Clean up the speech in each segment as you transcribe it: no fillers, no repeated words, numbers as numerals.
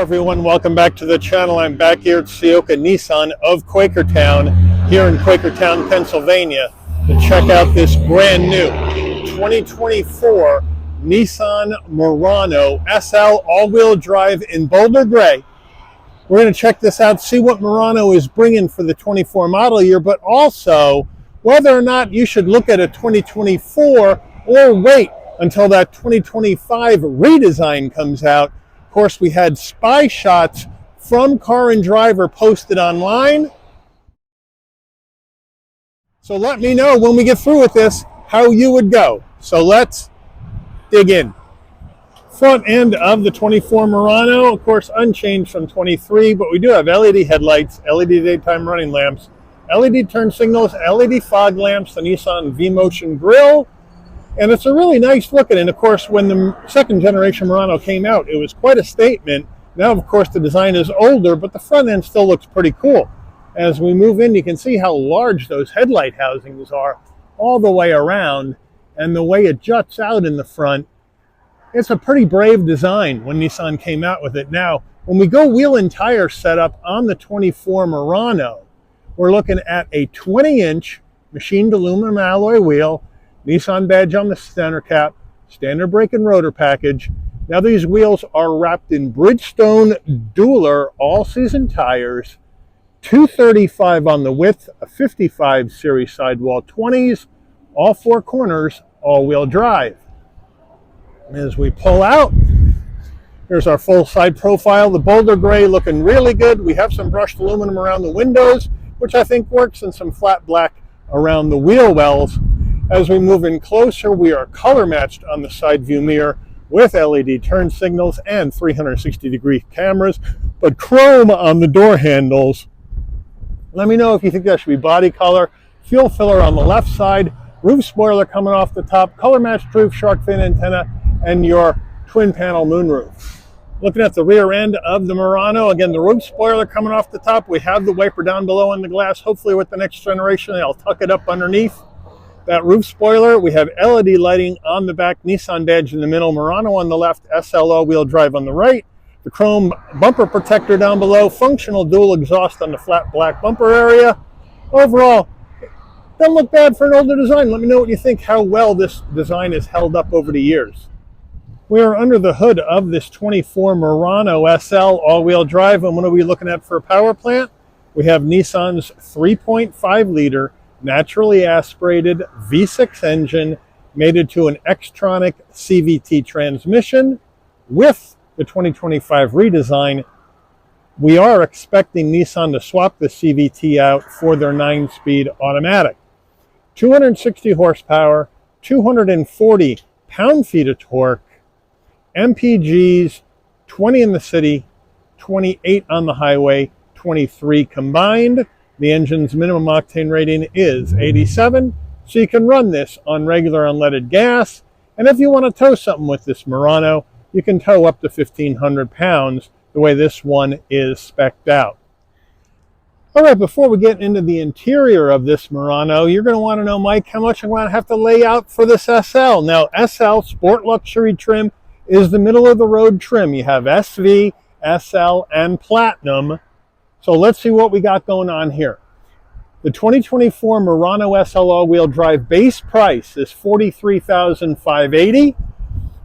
everyone, welcome back to the channel. I'm back here at Ciocca Nissan of Quakertown here in Quakertown, Pennsylvania to check out this brand new 2024 Nissan Murano SL all-wheel drive in Boulder Gray. We're going to check this out, see what Murano is bringing for the 24 model year, but also whether or not you should look at a 2024 or wait until that 2025 redesign comes out. Of course, we had spy shots from Car and Driver posted online. So let me know when we get through with this how you would go. So let's dig in. Front end of the 24 Murano, of course, unchanged from 23, but we do have LED headlights, LED daytime running lamps, LED turn signals, LED fog lamps, the Nissan V-Motion grille, and it's a really nice looking. And of course, when the second generation Murano came out, it was quite a statement. Now, of course, the design is older, but the front end still looks pretty cool. As we move in, you can see how large those headlight housings are all the way around, and the way it juts out in the front. It's a pretty brave design when Nissan came out with it. Now, when we go wheel and tire setup on the 24 Murano, we're looking at a 20-inch machined aluminum alloy wheel, Nissan badge on the center cap, standard brake and rotor package. Now these wheels are wrapped in Bridgestone Dueler all-season tires, 235 on the width, a 55 series sidewall 20s, all four corners, all-wheel drive. As we pull out, here's our full side profile. The Boulder Gray looking really good. We have some brushed aluminum around the windows, which I think works, and some flat black around the wheel wells. As we move in closer, we are color matched on the side view mirror with LED turn signals and 360-degree cameras, but chrome on the door handles. Let me know if you think that should be body color. Fuel filler on the left side, roof spoiler coming off the top, color matched roof, shark fin antenna, and your twin panel moonroof. Looking at the rear end of the Murano, again, the roof spoiler coming off the top. We have the wiper down below on the glass. Hopefully with the next generation, they'll tuck it up underneath that roof spoiler. We have LED lighting on the back, Nissan badge in the middle, Murano on the left, SL all-wheel drive on the right. The chrome bumper protector down below, functional dual exhaust on the flat black bumper area. Overall, doesn't look bad for an older design. Let me know what you think, how well this design has held up over the years. We are under the hood of this 24 Murano SL all-wheel drive, and what are we looking at for a power plant? We have Nissan's 3.5 liter naturally aspirated V6 engine mated to an Xtronic CVT transmission. With the 2025 redesign, we are expecting Nissan to swap the CVT out for their 9-speed automatic. 260 horsepower, 240 pound-feet of torque, MPGs, 20 in the city, 28 on the highway, 23 combined. The engine's minimum octane rating is 87, so you can run this on regular unleaded gas. And if you want to tow something with this Murano, you can tow up to 1,500 pounds the way this one is spec'd out. All right, before we get into the interior of this Murano, you're going to want to know, Mike, how much I'm going to have to lay out for this SL. Now, SL Sport Luxury trim is the middle of the road trim. You have SV, SL, and Platinum. So let's see what we got going on here. The 2024 Murano SL all-wheel drive base price is $43,580.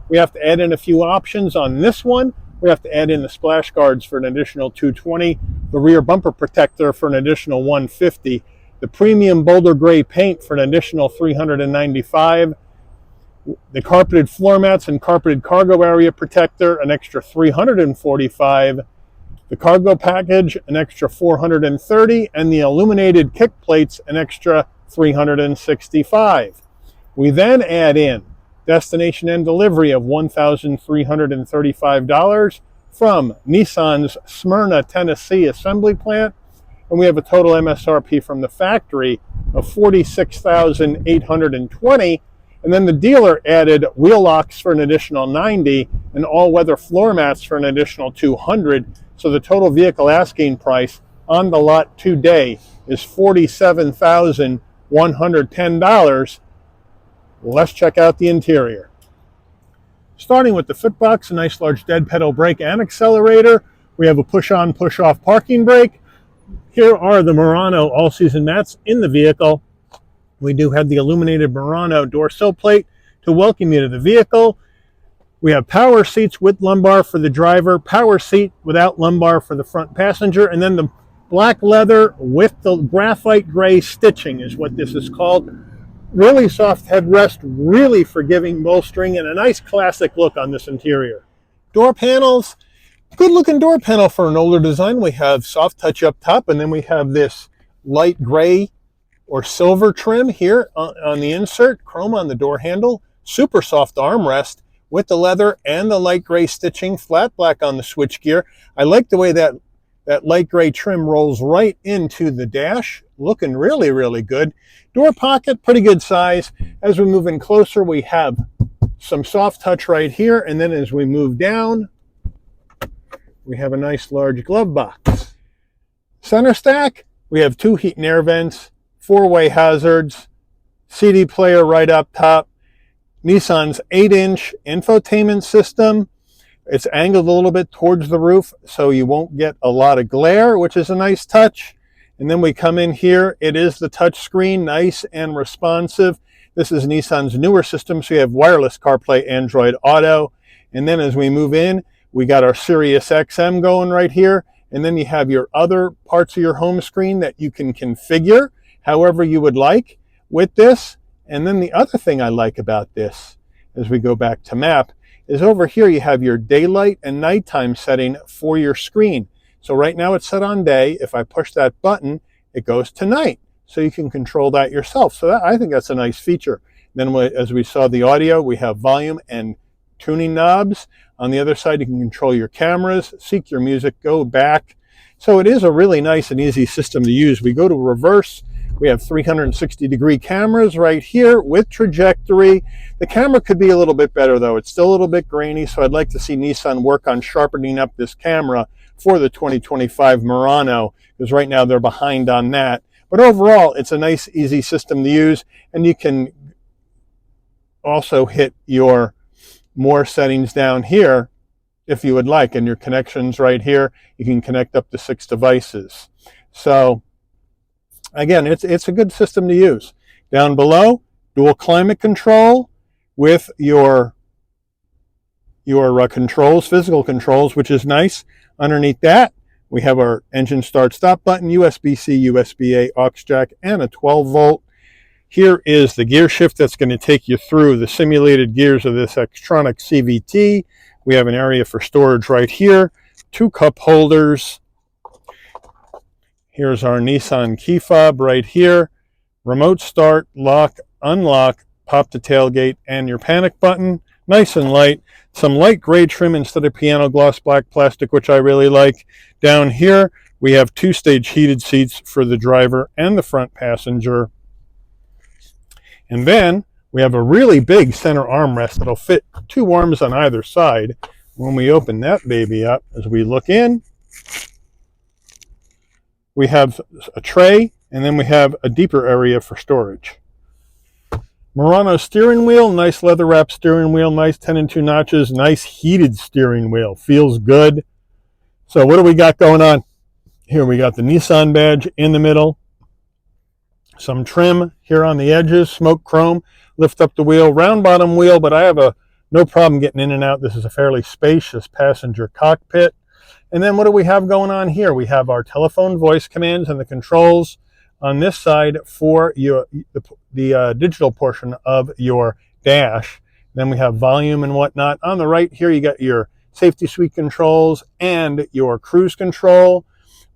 We have to add in a few options on this one. We have to add in the splash guards for an additional $220, the rear bumper protector for an additional $150, the premium Boulder Gray paint for an additional $395, the carpeted floor mats and carpeted cargo area protector, an extra $345, the cargo package, an extra $430, and the illuminated kick plates, an extra $365. We then add in destination and delivery of $1,335 from Nissan's Smyrna, Tennessee assembly plant, and we have a total MSRP from the factory of $46,820. And then the dealer added wheel locks for an additional $90 and all-weather floor mats for an additional $200. So the total vehicle asking price on the lot today is $47,110. Let's check out the interior. Starting with the footbox, a nice large dead pedal brake and accelerator. We have a push-on, push-off parking brake. Here are the Murano all-season mats in the vehicle. We do have the illuminated Murano door sill plate to welcome you to the vehicle. We have power seats with lumbar for the driver, power seat without lumbar for the front passenger, and then the black leather with the graphite gray stitching is what this is called. Really soft headrest, really forgiving bolstering, and a nice classic look on this interior. Door panels, good looking door panel for an older design. We have soft touch up top, and then we have this light gray or silver trim here on the insert, chrome on the door handle, super soft armrest with the leather and the light gray stitching, flat black on the switchgear. I like the way that light gray trim rolls right into the dash, looking really, really good. Door pocket, pretty good size. As we move in closer, we have some soft touch right here, and then as we move down, we have a nice large glove box. Center stack, we have 2 heat and air vents, 4-way hazards, CD player right up top, Nissan's 8-inch infotainment system. It's angled a little bit towards the roof so you won't get a lot of glare, which is a nice touch. And then we come in here, it is the touch screen, nice and responsive. This is Nissan's newer system, so you have wireless CarPlay, Android Auto. And then as we move in, we got our Sirius XM going right here. And then you have your other parts of your home screen that you can configure however you would like with this. And then the other thing I like about this, as we go back to map, is over here you have your daylight and nighttime setting for your screen. So right now it's set on day. If I push that button, it goes to night. So you can control that yourself. So I think that's a nice feature. Then as we saw the audio, we have volume and tuning knobs. On the other side, you can control your cameras, seek your music, go back. So it is a really nice and easy system to use. We go to reverse. We have 360-degree cameras right here with trajectory. The camera could be a little bit better, though. It's still a little bit grainy, so I'd like to see Nissan work on sharpening up this camera for the 2025 Murano, because right now they're behind on that. But overall, it's a nice, easy system to use, and you can also hit your more settings down here if you would like, and your connections right here. You can connect up to 6 devices. So again, it's a good system to use. Down below, dual climate control with your controls, physical controls, which is nice. Underneath that, we have our engine start stop button, USB-C, USB-A, aux jack, and a 12-volt. Here is the gear shift that's going to take you through the simulated gears of this Xtronic CVT. We have an area for storage right here, 2 cup holders. Here's our Nissan key fob right here. Remote start, lock, unlock, pop the tailgate, and your panic button. Nice and light. Some light gray trim instead of piano gloss black plastic, which I really like. Down here, we have 2-stage heated seats for the driver and the front passenger. And then we have a really big center armrest that'll fit 2 arms on either side. When we open that baby up, as we look in, we have a tray, and then we have a deeper area for storage. Murano steering wheel, nice leather wrap steering wheel, nice 10 and 2 notches, nice heated steering wheel, feels good. So what do we got going on? Here we got the Nissan badge in the middle, some trim here on the edges, smoke chrome, lift up the wheel, round bottom wheel, but I have no problem getting in and out. This is a fairly spacious passenger cockpit. And then what do we have going on here? We have our telephone voice commands and the controls on this side for the digital portion of your dash. Then we have volume and whatnot. On the right here, you got your safety suite controls and your cruise control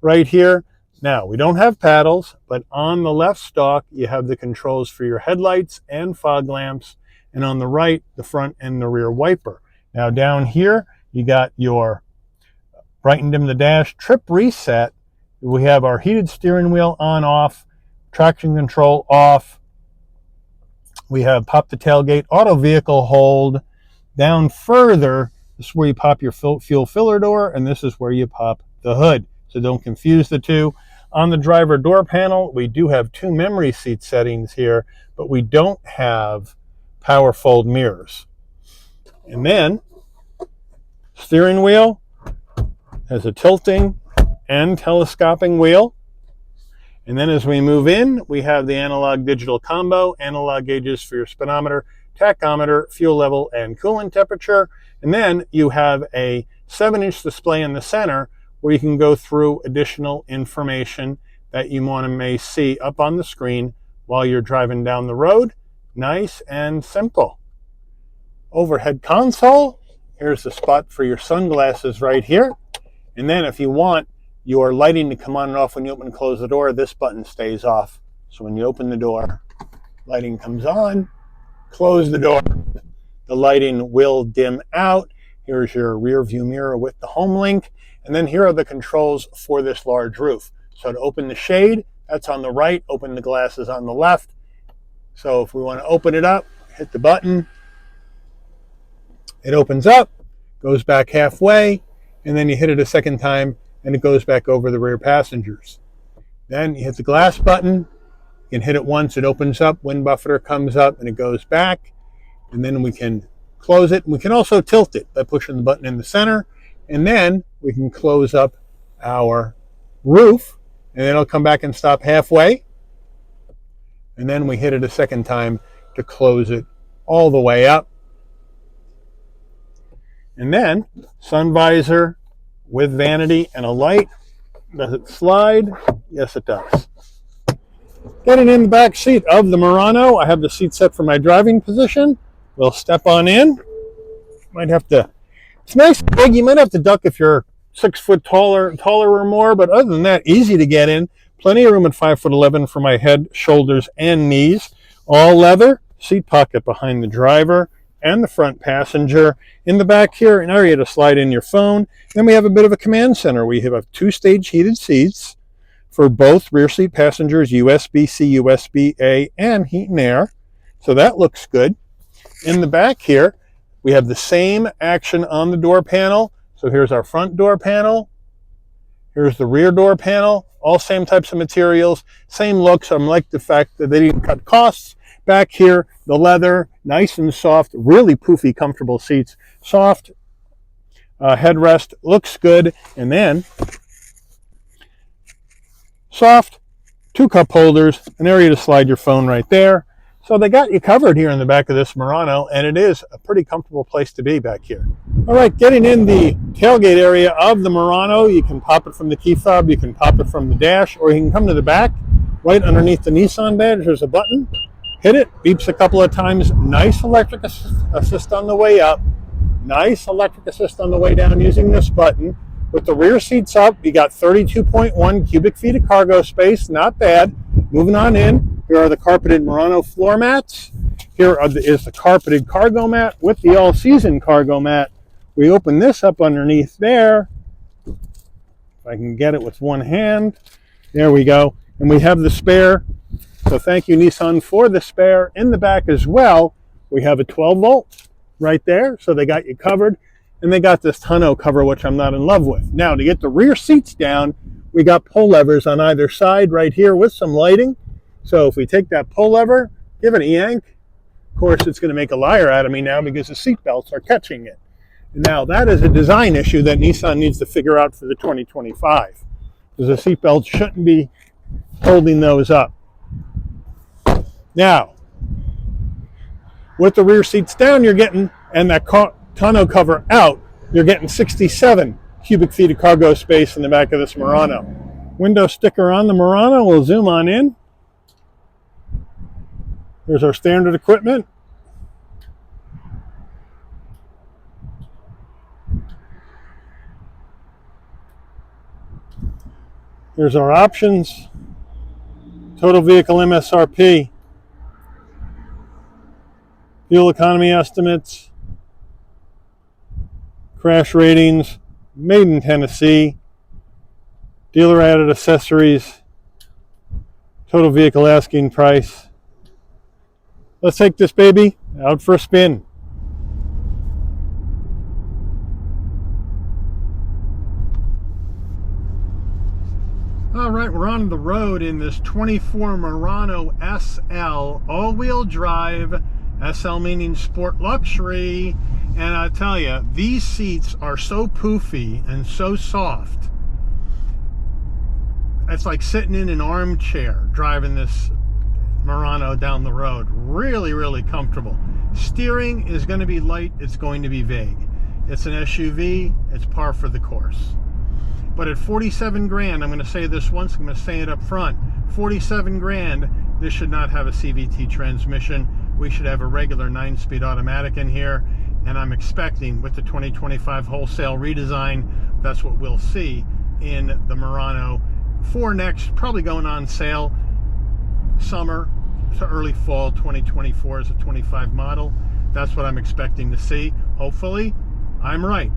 right here. Now, we don't have paddles, but on the left stalk, you have the controls for your headlights and fog lamps. And on the right, the front and the rear wiper. Now down here, you got your brighten dim the dash, trip reset. We have our heated steering wheel on, off, traction control off. We have pop the tailgate, auto vehicle hold. Down further, this is where you pop your fuel filler door, and this is where you pop the hood. So don't confuse the two. On the driver door panel, we do have 2 memory seat settings here, but we don't have power fold mirrors. And then steering wheel, Has a tilting and telescoping wheel. And then as we move in, we have the analog digital combo, analog gauges for your speedometer, tachometer, fuel level, and coolant temperature. And then you have a 7-inch display in the center where you can go through additional information that you may see up on the screen while you're driving down the road. Nice and simple. Overhead console. Here's the spot for your sunglasses right here. And then if you want your lighting to come on and off when you open and close the door, this button stays off. So when you open the door, lighting comes on, close the door, the lighting will dim out. Here's your rear view mirror with the home link. And then here are the controls for this large roof. So to open the shade, that's on the right, open the glasses on the left. So if we want to open it up, hit the button, it opens up, goes back halfway, and then you hit it a second time and it goes back over the rear passengers. Then you hit the glass button, you can hit it once, it opens up, wind buffeter comes up and it goes back, and then we can close it. We can also tilt it by pushing the button in the center, and then we can close up our roof, and then it'll come back and stop halfway, and then we hit it a second time to close it all the way up. And then sun visor with vanity and a light. Does it slide? Yes, it does. Getting in the back seat of the Murano, I have the seat set for my driving position. We'll step on in. Might have to, it's nice and big. You might have to duck if you're 6 foot taller or more, but other than that, easy to get in. Plenty of room at 5'11" for my head, shoulders, and knees. All leather, seat pocket behind the driver and the front passenger. In the back here, an area to slide in your phone. Then we have a bit of a command center. We have 2-stage heated seats for both rear seat passengers, USB-C, USB-A, and heat and air. So that looks good. In the back here, we have the same action on the door panel. So here's our front door panel. Here's the rear door panel. All same types of materials, same looks. I like the fact that they didn't cut costs. Back here, the leather, nice and soft, really poofy, comfortable seats. Soft headrest, looks good. And then soft 2 cup holders, an area to slide your phone right there. So they got you covered here in the back of this Murano, and it is a pretty comfortable place to be back here. All right, getting in the tailgate area of the Murano, you can pop it from the key fob, you can pop it from the dash, or you can come to the back, right underneath the Nissan badge, there's a button. Hit it, beeps a couple of times. Nice electric assist on the way up. Nice electric assist on the way down using this button. With the rear seats up, you got 32.1 cubic feet of cargo space. Not bad. Moving on in, here are the carpeted Murano floor mats. Here is the carpeted cargo mat with the all-season cargo mat. We open this up underneath there. If I can get it with one hand. There we go. And we have the spare. So thank you, Nissan, for the spare. In the back as well, we have a 12-volt right there. So they got you covered. And they got this tonneau cover, which I'm not in love with. Now, to get the rear seats down, we got pull levers on either side right here with some lighting. So if we take that pull lever, give it a yank. Of course, it's going to make a liar out of me now because the seat belts are catching it. Now, that is a design issue that Nissan needs to figure out for the 2025. Because the seat belts shouldn't be holding those up. Now, with the rear seats down, you're getting, and that tonneau cover out, you're getting 67 cubic feet of cargo space in the back of this Murano. Window sticker on the Murano, we'll zoom on in. Here's our standard equipment. Here's our options. Total vehicle MSRP. Fuel economy estimates. Crash ratings. Made in Tennessee. Dealer added accessories. Total vehicle asking price. Let's take this baby out for a spin. All right, we're on the road in this 24 Murano SL all-wheel drive SL meaning sport luxury. And I tell you, these seats are so poofy and so soft. It's like sitting in an armchair driving this Murano down the road. Really, really comfortable. Steering is going to be light. It's going to be vague. It's an SUV. It's par for the course. But at 47 grand, I'm going to say this once, I'm going to say it up front, 47 grand, this should not have a CVT transmission. We should have a regular 9-speed automatic in here. And I'm expecting with the 2025 wholesale redesign, that's what we'll see in the Murano for next, probably going on sale summer to early fall 2024 as a 25 model. That's what I'm expecting to see. Hopefully, I'm right.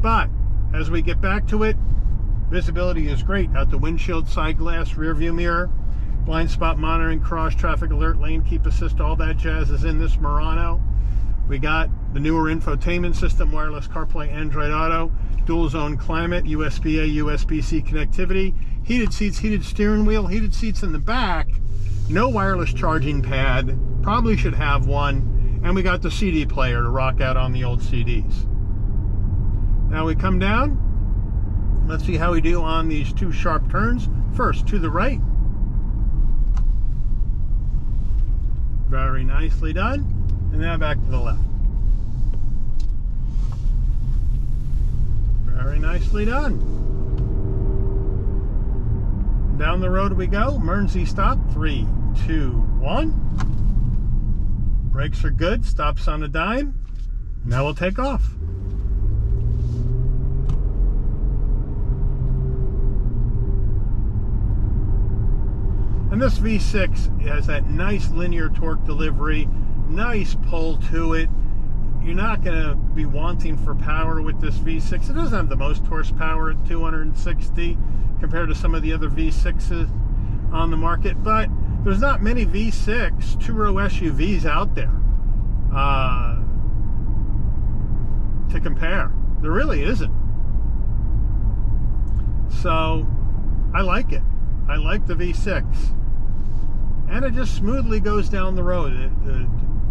But as we get back to it, visibility is great out the windshield, side glass, rear view mirror, blind spot monitoring, cross traffic alert, lane keep assist, all that jazz is in this Murano. We got the newer infotainment system, wireless CarPlay, Android Auto, dual zone climate, USB-A, USB-C connectivity, heated seats, heated steering wheel, heated seats in the back, no wireless charging pad, probably should have one, and we got the CD player to rock out on the old CDs. Now we come down, let's see how we do on these two sharp turns. First, to the right. Very nicely done. And now back to the left. Very nicely done. And down the road we go. Emergency stop. 3, 2, 1. Brakes are good. Stops on a dime. Now we'll take off. And this V6 has that nice linear torque delivery. Nice pull to it. You're not going to be wanting for power with this V6. It doesn't have the most horsepower at 260 compared to some of the other V6s on the market, but there's not many V6 two-row SUVs out there to compare. There really isn't. So I like it. I like the V6. And it just smoothly goes down the road. The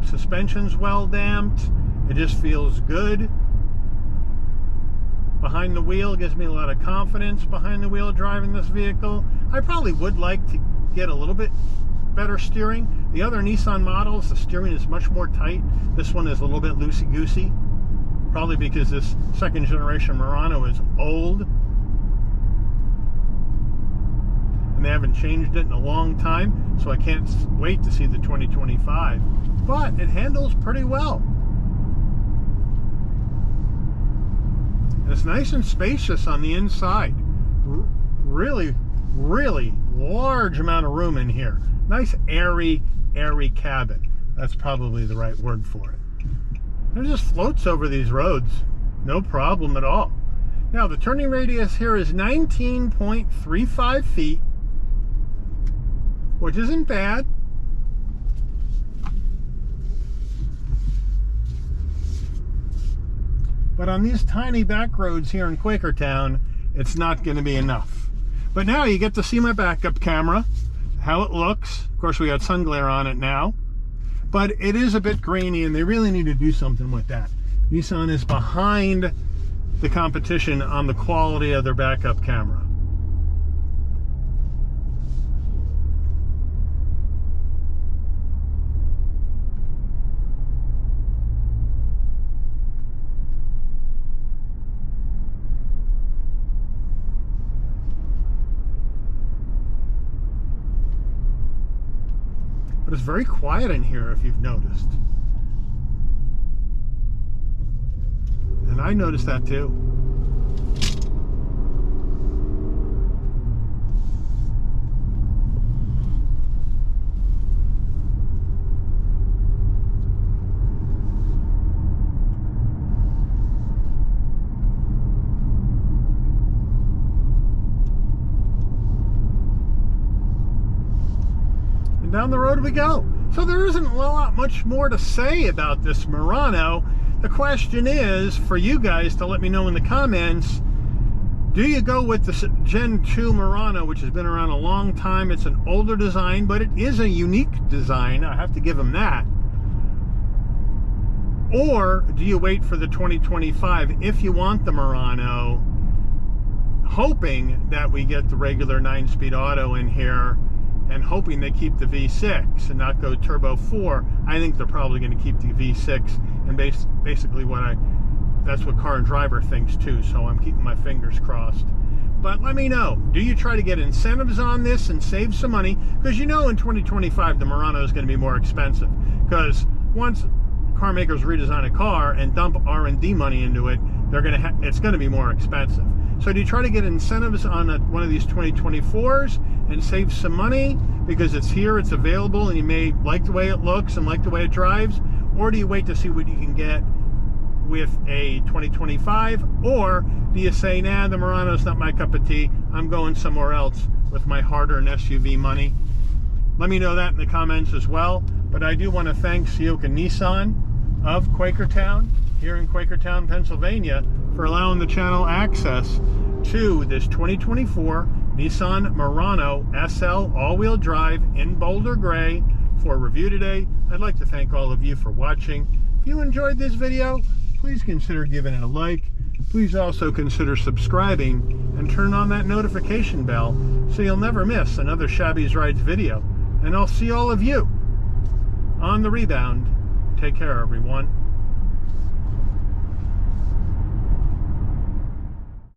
suspension's well damped. It just feels good. Behind the wheel gives me a lot of confidence behind the wheel driving this vehicle. I probably would like to get a little bit better steering. The other Nissan models, the steering is much more tight. This one is a little bit loosey-goosey. Probably because this second generation Murano is old. And they haven't changed it in a long time, so I can't wait to see the 2025. But it handles pretty well. And it's nice and spacious on the inside. Really, really large amount of room in here. Nice airy cabin. That's probably the right word for it. And it just floats over these roads. No problem at all. Now the turning radius here is 19.35 feet. Which isn't bad. But on these tiny back roads here in Quakertown, it's not going to be enough. But now you get to see my backup camera, how it looks. Of course, we got sun glare on it now. But it is a bit grainy, and they really need to do something with that. Nissan is behind the competition on the quality of their backup camera. But it's very quiet in here, if you've noticed. And I noticed that too. Down the road we go. So there isn't a lot much more to say about this Murano. The question is for you guys to let me know in the comments, do you go with the Gen 2 Murano, which has been around a long time? It's an older design, but it is a unique design. I have to give them that. Or do you wait for the 2025 if you want the Murano, hoping that we get the regular 9-speed auto in here and hoping they keep the V6 and not go turbo 4. I think they're probably going to keep the V6, and basically that's what Car and Driver thinks too, so I'm keeping my fingers crossed. But let me know, do you try to get incentives on this and save some money? Because you know in 2025 the Murano is going to be more expensive, because once car makers redesign a car and dump R&D money into it, it's going to be more expensive. So do you try to get incentives on one of these 2024s and save some money because it's here, it's available, and you may like the way it looks and like the way it drives? Or do you wait to see what you can get with a 2025? Or do you say, nah, the Murano's not my cup of tea, I'm going somewhere else with my hard-earned SUV money? Let me know that in the comments as well. But I do want to thank Ciocca Nissan of Quakertown here in Quakertown, Pennsylvania, for allowing the channel access to this 2024 Nissan Murano SL all-wheel drive in Boulder Gray for review today. I'd like to thank all of you for watching. If you enjoyed this video, please consider giving it a like. Please also consider subscribing and turn on that notification bell so you'll never miss another Shabby's Rides video. And I'll see all of you on the rebound. Take care, everyone.